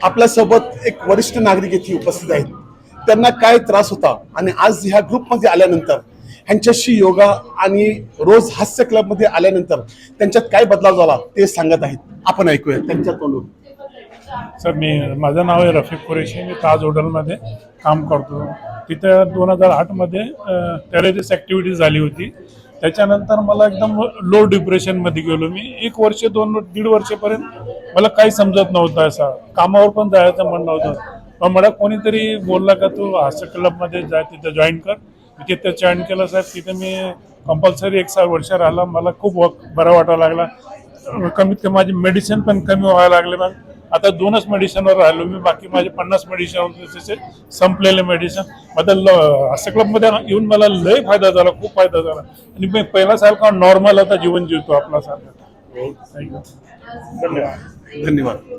आपल्यासोबत एक वरिष्ठ नागरिक येथे उपस्थित आहेत. त्यांना काय त्रास होता आणि आज ह्या ग्रुपमध्ये आल्यानंतर ह्यांच्याशी योगा आणि रोज हास्य क्लबमध्ये आल्यानंतर त्यांच्यात काय बदलाव झाला ते सांगत आहेत. आपण ऐकूया त्यांच्या तोंडून. सर, माझं नाव आहे रफिक कुरेशी. मी ताज हॉटेलमध्ये काम करतो. तिथं 2008मध्ये टेररिस्ट ॲक्टिव्हिटी झाली होती. त्याच्यानंतर मला एकदम लो डिप्रेशनमध्ये गेलो मी. 1 वर्ष 2-1.5 वर्षापर्यंत मला काही समजत नव्हतं. असं कामावर पण जायचं मन नव्हतं. मग मला कोणीतरी बोलला का तू हास्य क्लबमध्ये जा, तिथं जॉईन कर. मी तिथं जॉईन केलं साहेब. तिथं मी कंपल्सरी 1 वर्ष राहिला. मला खूप बरं वाटायला लागला. कमीत कमी माझी मेडिसिन पण कमी व्हायला लागले. मग आता 2च मेडिसिनवर राहिलो मी. बाकी माझे 50 मेडिसिन होते त्याचे संपलेले मेडिसिन. हास्य क्लबमध्ये येऊन मला लय फायदा झाला, खूप फायदा झाला. आणि मी पहिल्यासारखा नॉर्मल आता जीवन जीवतो आपल्यासारखं. धन्यवाद.